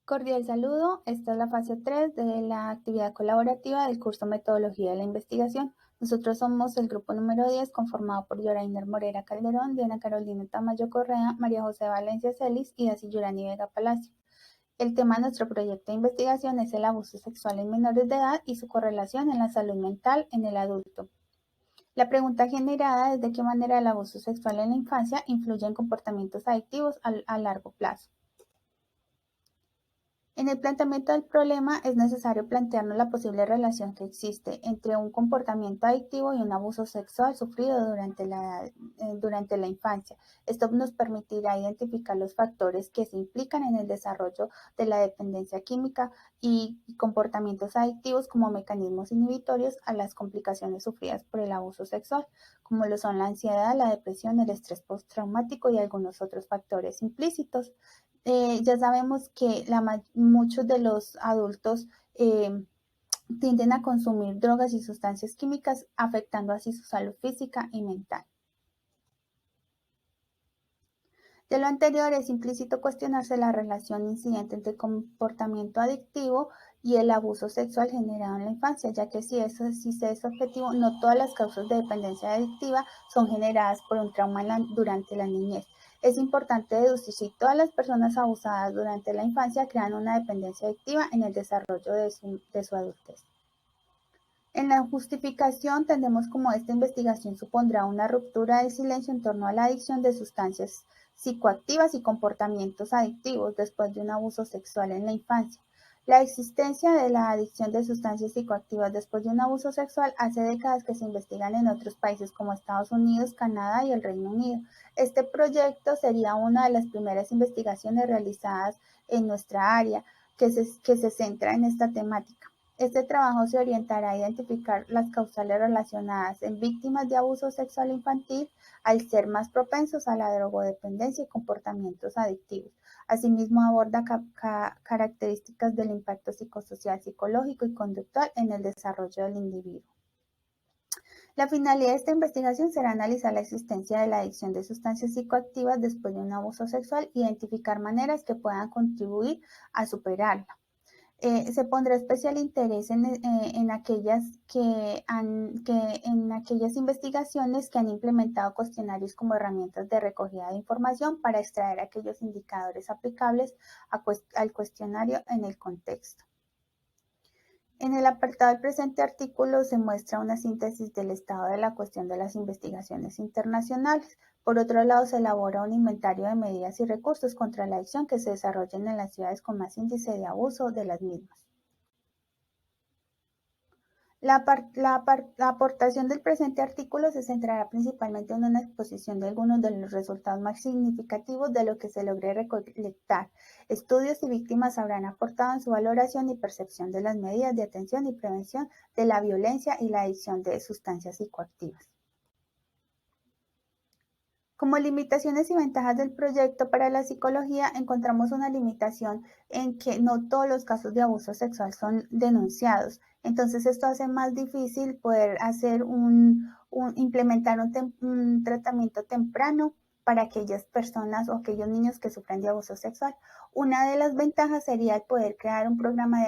Cordial saludo, esta es la fase 3 de la actividad colaborativa del curso Metodología de la Investigación. Nosotros somos el grupo número 10 conformado por Yorainer Morera Calderón, Diana Carolina Tamayo Correa, María José Valencia Celis y Daisy Yurani Vega Palacio. El tema de nuestro proyecto de investigación es el abuso sexual en menores de edad y su correlación en la salud mental en el adulto. La pregunta generada es de qué manera el abuso sexual en la infancia influye en comportamientos adictivos a largo plazo. En el planteamiento del problema es necesario plantearnos la posible relación que existe entre un comportamiento adictivo y un abuso sexual sufrido durante la infancia. Esto nos permitirá identificar los factores que se implican en el desarrollo de la dependencia química y comportamientos adictivos como mecanismos inhibitorios a las complicaciones sufridas por el abuso sexual, como lo son la ansiedad, la depresión, el estrés postraumático y algunos otros factores implícitos. Ya sabemos que muchos de los adultos tienden a consumir drogas y sustancias químicas, afectando así su salud física y mental. De lo anterior, es implícito cuestionarse la relación incidente entre el comportamiento adictivo y el abuso sexual generado en la infancia, ya que si se es objetivo, no todas las causas de dependencia adictiva son generadas por un trauma durante la niñez. Es importante deducir si todas las personas abusadas durante la infancia crean una dependencia adictiva en el desarrollo de su adultez. En la justificación tenemos como esta investigación supondrá una ruptura del silencio en torno a la adicción de sustancias psicoactivas y comportamientos adictivos después de un abuso sexual en la infancia. La existencia de la adicción de sustancias psicoactivas después de un abuso sexual hace décadas que se investigan en otros países como Estados Unidos, Canadá y el Reino Unido. Este proyecto sería una de las primeras investigaciones realizadas en nuestra área que se centra en esta temática. Este trabajo se orientará a identificar las causales relacionadas en víctimas de abuso sexual infantil al ser más propensos a la drogodependencia y comportamientos adictivos. Asimismo, aborda características del impacto psicosocial, psicológico y conductual en el desarrollo del individuo. La finalidad de esta investigación será analizar la existencia de la adicción de sustancias psicoactivas después de un abuso sexual e identificar maneras que puedan contribuir a superarla. Se pondrá especial interés en aquellas investigaciones que han implementado cuestionarios como herramientas de recogida de información para extraer aquellos indicadores aplicables al cuestionario en el contexto. En el apartado del presente artículo se muestra una síntesis del estado de la cuestión de las investigaciones internacionales. Por otro lado, se elabora un inventario de medidas y recursos contra la adicción que se desarrollan en las ciudades con más índice de abuso de las mismas. La aportación del presente artículo se centrará principalmente en una exposición de algunos de los resultados más significativos de lo que se logre recolectar. Estudios y víctimas habrán aportado en su valoración y percepción de las medidas de atención y prevención de la violencia y la adicción de sustancias psicoactivas. Como limitaciones y ventajas del proyecto para la psicología, encontramos una limitación en que no todos los casos de abuso sexual son denunciados. Entonces, esto hace más difícil poder hacer implementar un tratamiento temprano para aquellas personas o aquellos niños que sufren de abuso sexual. Una de las ventajas sería el poder crear un programa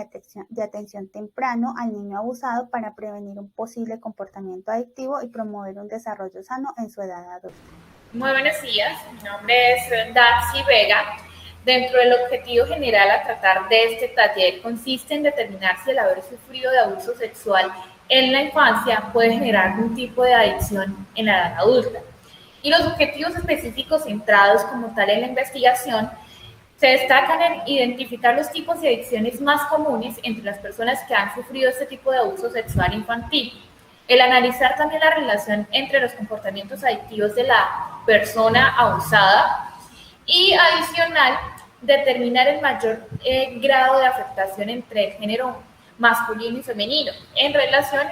de atención temprano al niño abusado para prevenir un posible comportamiento adictivo y promover un desarrollo sano en su edad adulta. Muy buenos días, mi nombre es Daisy Vega. Dentro del objetivo general a tratar de este taller consiste en determinar si el haber sufrido de abuso sexual en la infancia puede generar algún tipo de adicción en la edad adulta. Y los objetivos específicos centrados como tal en la investigación se destacan en identificar los tipos de adicciones más comunes entre las personas que han sufrido este tipo de abuso sexual infantil. El analizar también la relación entre los comportamientos adictivos de la persona abusada y adicional, determinar el mayor grado de afectación entre el género masculino y femenino en relación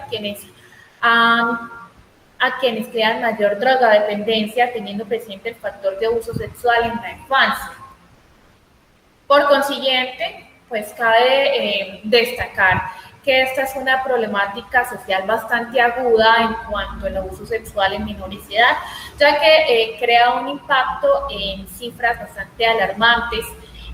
a quienes crean mayor drogodependencia, teniendo presente el factor de abuso sexual en la infancia. Por consiguiente, pues cabe destacar que esta es una problemática social bastante aguda en cuanto al abuso sexual en menores de edad, ya que crea un impacto en cifras bastante alarmantes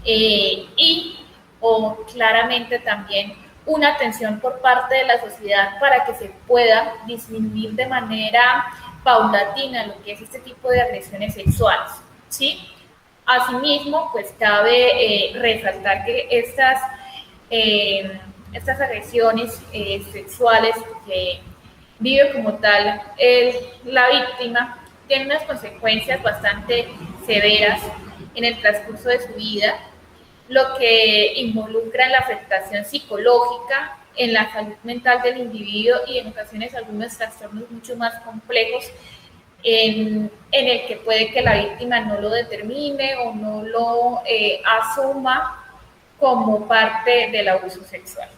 y o claramente también una atención por parte de la sociedad para que se pueda disminuir de manera paulatina lo que es este tipo de agresiones sexuales, ¿sí? Asimismo, pues cabe resaltar que estas agresiones sexuales que vive como tal la víctima tienen unas consecuencias bastante severas en el transcurso de su vida, lo que involucra en la afectación psicológica, en la salud mental del individuo y en ocasiones algunos trastornos mucho más complejos en el que puede que la víctima no lo determine o no lo asuma como parte del abuso sexual.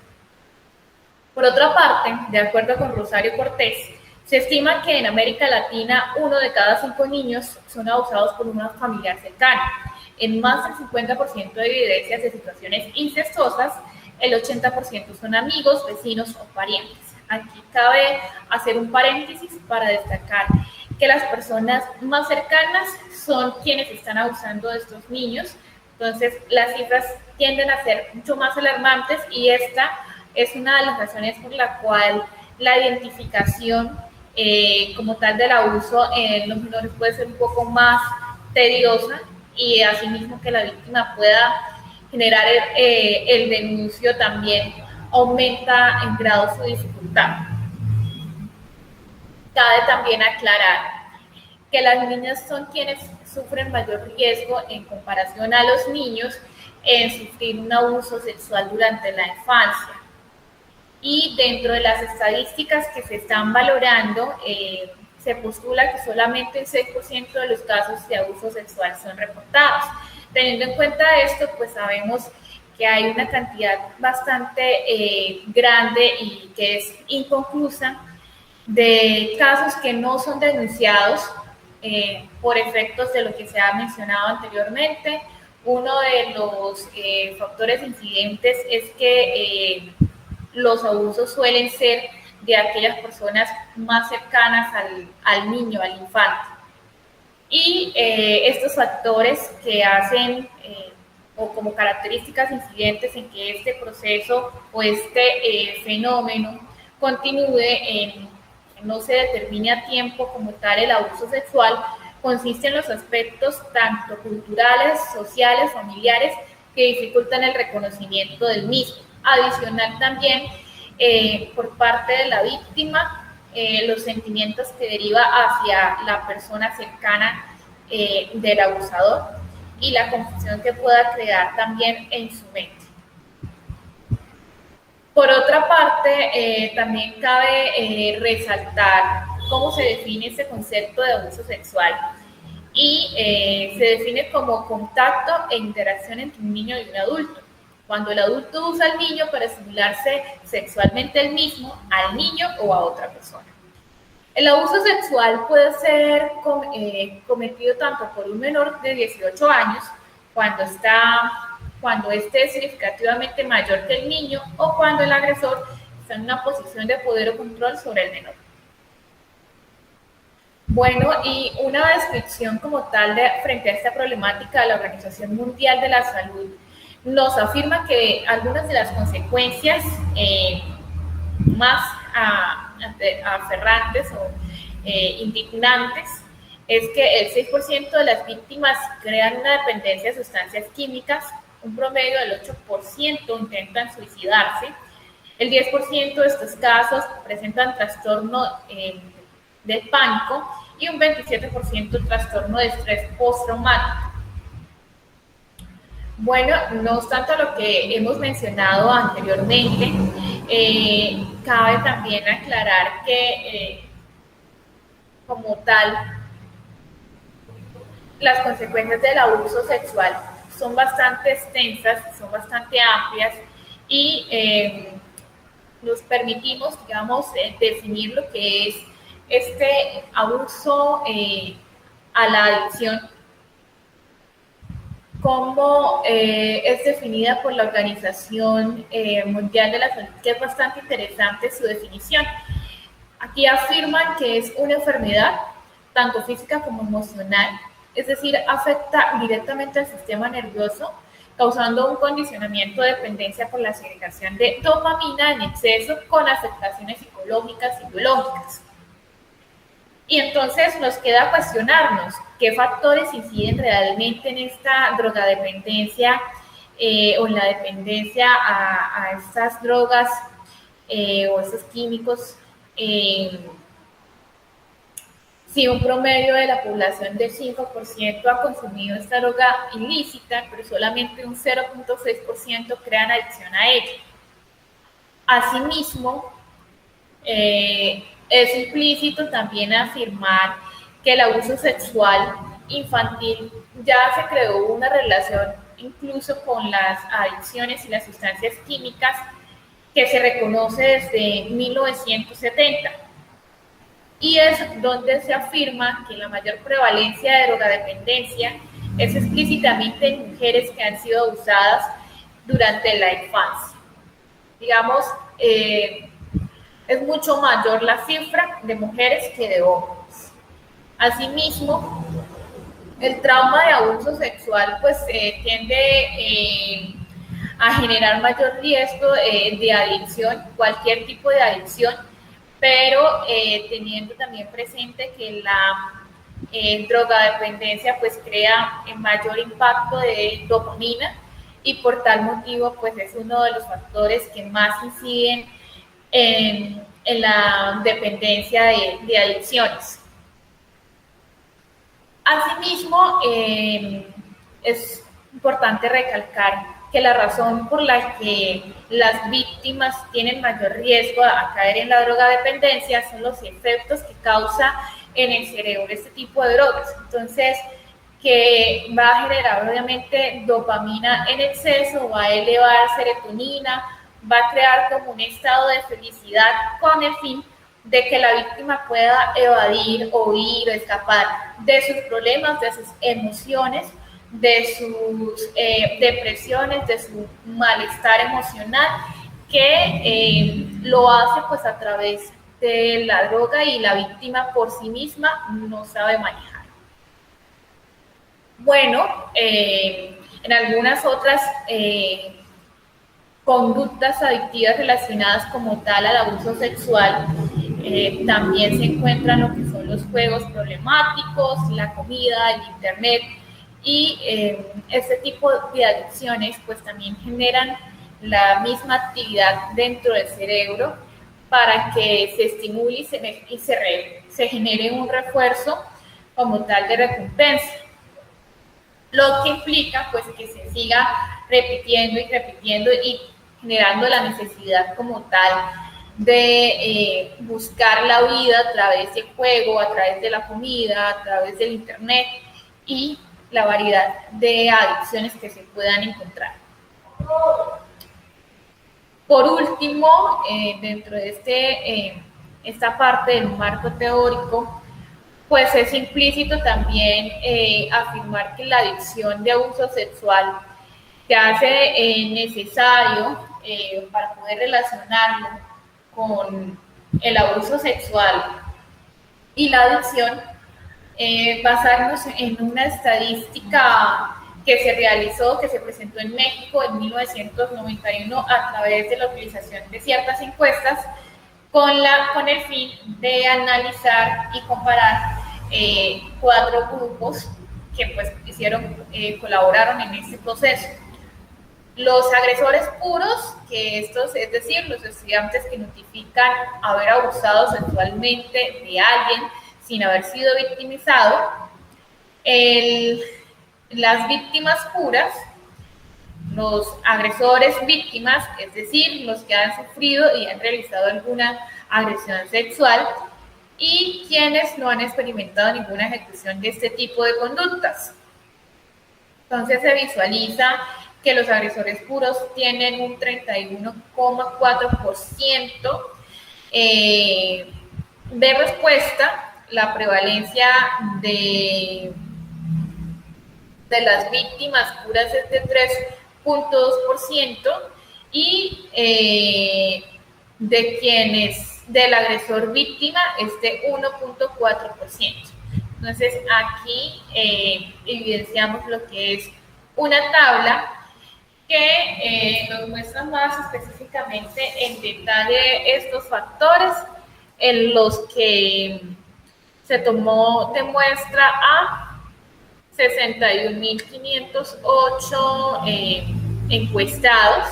Por otra parte, de acuerdo con Rosario Cortés, se estima que en América Latina 1 de cada 5 niños son abusados por una familiar cercana. En más del 50% de evidencias de situaciones incestuosas, el 80% son amigos, vecinos o parientes. Aquí cabe hacer un paréntesis para destacar que las personas más cercanas son quienes están abusando de estos niños. Entonces, las cifras tienden a ser mucho más alarmantes y esta es una de las razones por la cual la identificación como tal del abuso en los menores puede ser un poco más tediosa y asimismo que la víctima pueda generar el denuncio también aumenta en grado su dificultad. Cabe también aclarar que las niñas son quienes sufren mayor riesgo en comparación a los niños en sufrir un abuso sexual durante la infancia. Y dentro de las estadísticas que se están valorando, se postula que solamente el 6% de los casos de abuso sexual son reportados. Teniendo en cuenta esto, pues sabemos que hay una cantidad bastante grande y que es inconclusa de casos que no son denunciados por efectos de lo que se ha mencionado anteriormente. Uno de los factores incidentes es que los abusos suelen ser de aquellas personas más cercanas al niño, al infante. Y estos factores que hacen o como características incidentes en que este proceso o este fenómeno continúe en no se determine a tiempo como tal el abuso sexual, consiste en los aspectos tanto culturales, sociales, familiares, que dificultan el reconocimiento del mismo. Adicional también, por parte de la víctima, los sentimientos que deriva hacia la persona cercana del abusador y la confusión que pueda crear también en su mente. Por otra parte, también cabe resaltar cómo se define este concepto de abuso sexual y se define como contacto e interacción entre un niño y un adulto. Cuando el adulto usa al niño para estimularse sexualmente él mismo, al niño o a otra persona. El abuso sexual puede ser cometido tanto por un menor de 18 años, cuando este es significativamente mayor que el niño o cuando el agresor está en una posición de poder o control sobre el menor. Bueno, y una descripción como tal frente a esta problemática de la Organización Mundial de la Salud nos afirma que algunas de las consecuencias más aferrantes o indignantes es que el 6% de las víctimas crean una dependencia de sustancias químicas, un promedio del 8% intentan suicidarse, el 10% de estos casos presentan trastorno del pánico y un 27% trastorno de estrés postraumático. Bueno, no obstante a lo que hemos mencionado anteriormente, cabe también aclarar que como tal, las consecuencias del abuso sexual son bastante extensas, son bastante amplias y nos permitimos, digamos, definir lo que es este abuso a la adicción, como es definida por la Organización Mundial de la Salud, que es bastante interesante su definición. Aquí afirman que es una enfermedad, tanto física como emocional, es decir, afecta directamente al sistema nervioso, causando un condicionamiento de dependencia por la segregación de dopamina en exceso con afectaciones psicológicas y biológicas. Y entonces nos queda cuestionarnos qué factores inciden realmente en esta drogadependencia o en la dependencia a estas drogas o estos químicos. Si un promedio de la población del 5% ha consumido esta droga ilícita, pero solamente un 0.6% crean adicción a ella. Asimismo, es implícito también afirmar que el abuso sexual infantil ya se creó una relación incluso con las adicciones y las sustancias químicas que se reconoce desde 1970. Y es donde se afirma que la mayor prevalencia de drogadependencia es explícitamente en mujeres que han sido abusadas durante la infancia. Digamos, es mucho mayor la cifra de mujeres que de hombres. Asimismo, el trauma de abuso sexual pues tiende a generar mayor riesgo de adicción, cualquier tipo de adicción, pero teniendo también presente que la drogadependencia pues crea mayor impacto de dopamina y por tal motivo pues es uno de los factores que más inciden en la dependencia de adicciones. Asimismo, es importante recalcar que la razón por la que las víctimas tienen mayor riesgo a caer en la drogadependencia son los efectos que causa en el cerebro este tipo de drogas. Entonces, que va a generar obviamente dopamina en exceso, va a elevar serotonina, va a crear como un estado de felicidad con el fin de que la víctima pueda evadir, huir o escapar de sus problemas, de sus emociones, de sus depresiones, de su malestar emocional, que lo hace pues a través de la droga y la víctima por sí misma no sabe manejar. Bueno, en algunas otras conductas adictivas relacionadas como tal al abuso sexual, también se encuentran lo que son los juegos problemáticos, la comida, el internet, y este tipo de adicciones pues también generan la misma actividad dentro del cerebro para que se estimule y se genere un refuerzo como tal de recompensa, lo que implica pues que se siga repitiendo y generando la necesidad como tal de buscar la vida a través del juego, a través de la comida, a través del internet y la variedad de adicciones que se puedan encontrar. Por último, dentro de esta parte del marco teórico, pues es implícito también afirmar que la adicción de abuso sexual se hace necesario para poder relacionarlo con el abuso sexual y la adicción, basarnos en una estadística que se realizó, que se presentó en México en 1991 a través de la utilización de ciertas encuestas con el fin de analizar y comparar 4 grupos que pues colaboraron en este proceso. Los agresores puros, que estos, es decir, los estudiantes que notifican haber abusado sexualmente de alguien sin haber sido victimizado, las víctimas puras, los agresores víctimas, es decir, los que han sufrido y han realizado alguna agresión sexual, y quienes no han experimentado ninguna ejecución de este tipo de conductas. Entonces se visualiza que los agresores puros tienen un 31,4% de respuesta. La prevalencia de las víctimas puras es de 3,2% y del agresor víctima es de 1,4%. Entonces aquí evidenciamos lo que es una tabla nos muestra más específicamente en detalle estos factores en los que se tomó de muestra a 61.508 encuestados,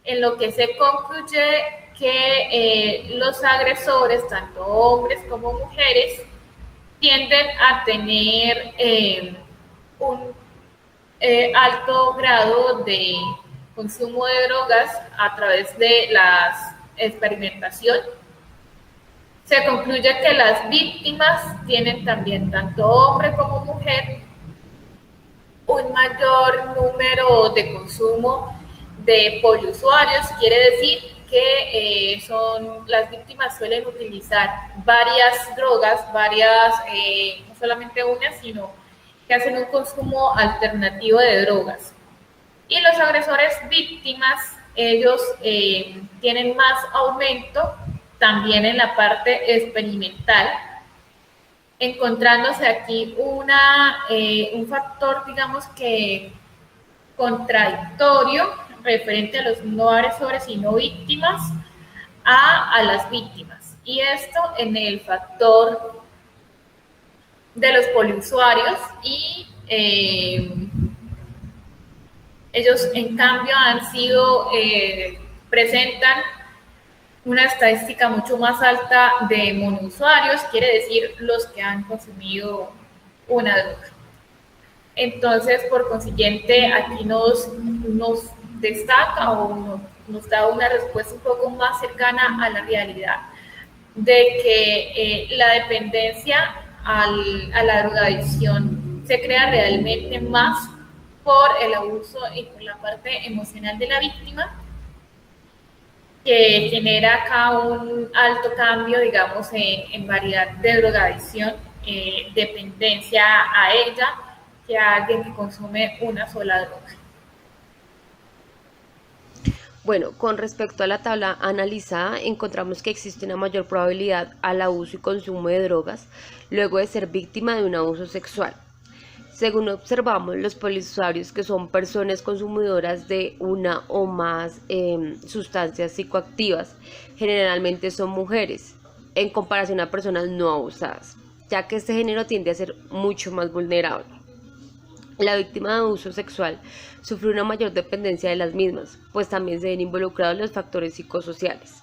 en lo que se concluye que los agresores, tanto hombres como mujeres, tienden a tener un alto grado de consumo de drogas a través de la experimentación. Se concluye que las víctimas tienen también, tanto hombre como mujer, un mayor número de consumo de poliusuarios. Quiere decir que las víctimas suelen utilizar varias drogas, no solamente una, sino que hacen un consumo alternativo de drogas. Y los agresores víctimas, ellos tienen más aumento también en la parte experimental, encontrándose aquí un factor, digamos que contradictorio, referente a los no agresores y no víctimas a las víctimas. Y esto en el factor de los poliusuarios, y ellos en cambio presentan una estadística mucho más alta de monousuarios, quiere decir los que han consumido una droga. Entonces, por consiguiente, aquí nos destaca o nos da una respuesta un poco más cercana a la realidad de que la dependencia a la drogadicción se crea realmente más por el abuso y por la parte emocional de la víctima, que genera acá un alto cambio, digamos, en variedad de drogadicción, dependencia a ella, que a alguien que consume una sola droga. Bueno, con respecto a la tabla analizada, encontramos que existe una mayor probabilidad al abuso y consumo de drogas luego de ser víctima de un abuso sexual. Según observamos, los poliusuarios, que son personas consumidoras de una o más sustancias psicoactivas, generalmente son mujeres, en comparación a personas no abusadas, ya que este género tiende a ser mucho más vulnerable. La víctima de abuso sexual sufre una mayor dependencia de las mismas, pues también se ven involucrados los factores psicosociales.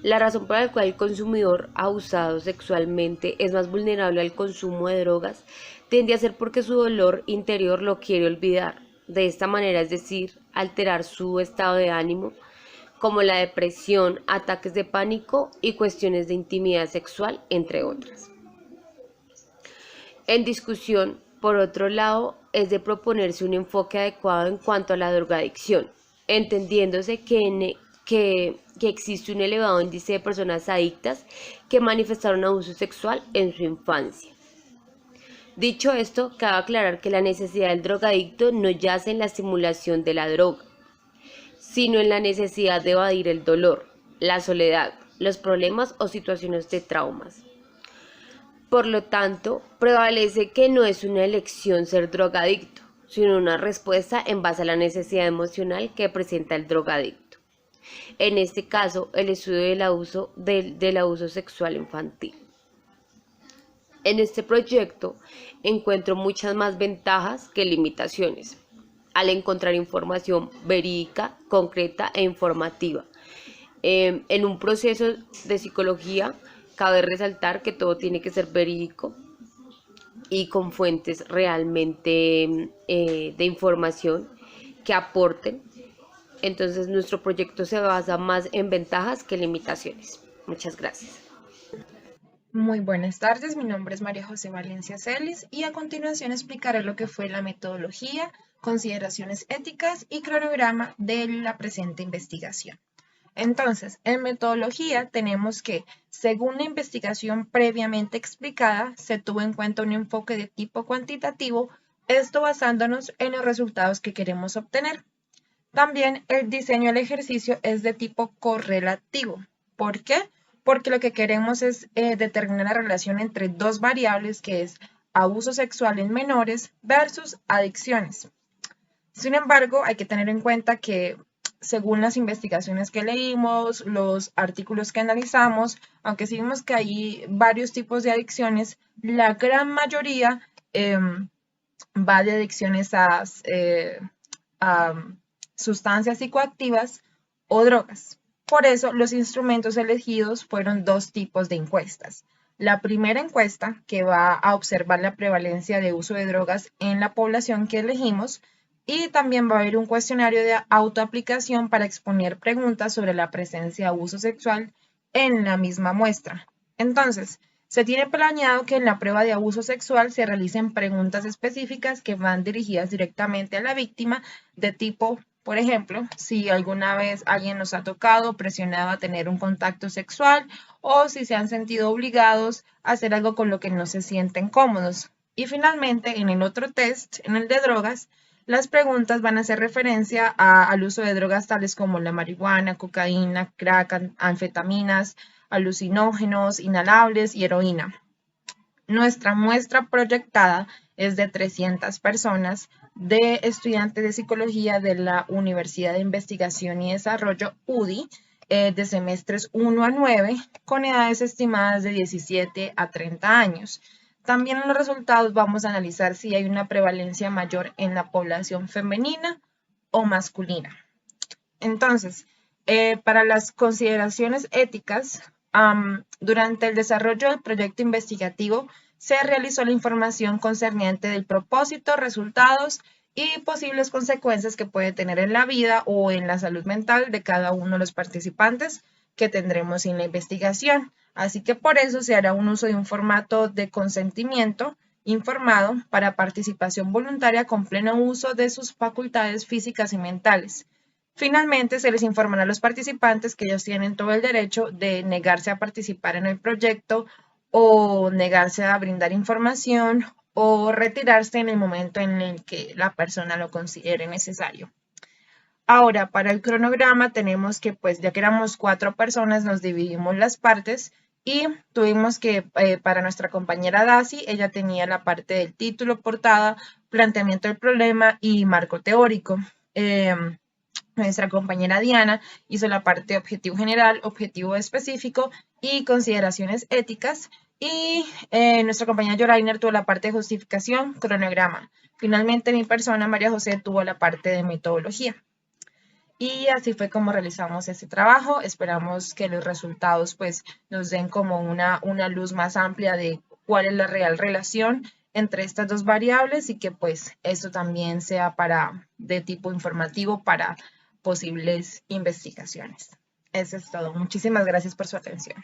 La razón por la cual el consumidor abusado sexualmente es más vulnerable al consumo de drogas tiende a ser porque su dolor interior lo quiere olvidar. De esta manera, es decir, alterar su estado de ánimo, como la depresión, ataques de pánico y cuestiones de intimidad sexual, entre otras. En discusión, por otro lado, es de proponerse un enfoque adecuado en cuanto a la drogadicción, entendiéndose que existe un elevado índice de personas adictas que manifestaron abuso sexual en su infancia. Dicho esto, cabe aclarar que la necesidad del drogadicto no yace en la estimulación de la droga, sino en la necesidad de evadir el dolor, la soledad, los problemas o situaciones de traumas. Por lo tanto, prevalece que no es una elección ser drogadicto, sino una respuesta en base a la necesidad emocional que presenta el drogadicto. En este caso, el estudio del abuso sexual infantil. En este proyecto encuentro muchas más ventajas que limitaciones, al encontrar información verídica, concreta e informativa. En un proceso de psicología, cabe resaltar que todo tiene que ser verídico y con fuentes realmente de información que aporten. Entonces, nuestro proyecto se basa más en ventajas que limitaciones. Muchas gracias. Muy buenas tardes, mi nombre es María José Valencia Celis y a continuación explicaré lo que fue la metodología, consideraciones éticas y cronograma de la presente investigación. Entonces, en metodología tenemos que, según la investigación previamente explicada, se tuvo en cuenta un enfoque de tipo cuantitativo, esto basándonos en los resultados que queremos obtener. También el diseño del ejercicio es de tipo correlativo. ¿Por qué? Porque lo que queremos es determinar la relación entre dos variables, que es abuso sexual en menores versus adicciones. Sin embargo, hay que tener en cuenta que según las investigaciones que leímos, los artículos que analizamos, aunque sí vimos que hay varios tipos de adicciones, la gran mayoría va de adicciones a sustancias psicoactivas o drogas. Por eso, los instrumentos elegidos fueron dos tipos de encuestas. La primera encuesta, que va a observar la prevalencia de uso de drogas en la población que elegimos, y también va a haber un cuestionario de autoaplicación para exponer preguntas sobre la presencia de abuso sexual en la misma muestra. Entonces, se tiene planeado que en la prueba de abuso sexual se realicen preguntas específicas que van dirigidas directamente a la víctima de tipo, por ejemplo, si alguna vez alguien nos ha tocado o presionado a tener un contacto sexual o si se han sentido obligados a hacer algo con lo que no se sienten cómodos. Y finalmente, en el otro test, en el de drogas, las preguntas van a hacer referencia al uso de drogas tales como la marihuana, cocaína, crack, anfetaminas, alucinógenos, inhalables y heroína. Nuestra muestra proyectada es de 300 personas de estudiantes de psicología de la Universidad de Investigación y Desarrollo UDI de semestres 1 a 9 con edades estimadas de 17 a 30 años. También en los resultados vamos a analizar si hay una prevalencia mayor en la población femenina o masculina. Entonces, para las consideraciones éticas, durante el desarrollo del proyecto investigativo se realizó la información concerniente del propósito, resultados y posibles consecuencias que puede tener en la vida o en la salud mental de cada uno de los participantes que tendremos en la investigación. Así que por eso se hará un uso de un formato de consentimiento informado para participación voluntaria con pleno uso de sus facultades físicas y mentales. Finalmente, se les informará a los participantes que ellos tienen todo el derecho de negarse a participar en el proyecto o negarse a brindar información o retirarse en el momento en el que la persona lo considere necesario. Ahora, para el cronograma tenemos que, pues, ya que éramos 4 personas, nos dividimos las partes y tuvimos que, para nuestra compañera Daisy, ella tenía la parte del título, portada, planteamiento del problema y marco teórico. Nuestra compañera Diana hizo la parte de objetivo general, objetivo específico y consideraciones éticas. Y nuestra compañera Yorainer tuvo la parte de justificación, cronograma. Finalmente, mi persona, María José, tuvo la parte de metodología. Y así fue como realizamos este trabajo. Esperamos que los resultados pues, nos den como una luz más amplia de cuál es la real relación entre estas dos variables y que pues esto también sea de tipo informativo para posibles investigaciones. Eso es todo. Muchísimas gracias por su atención.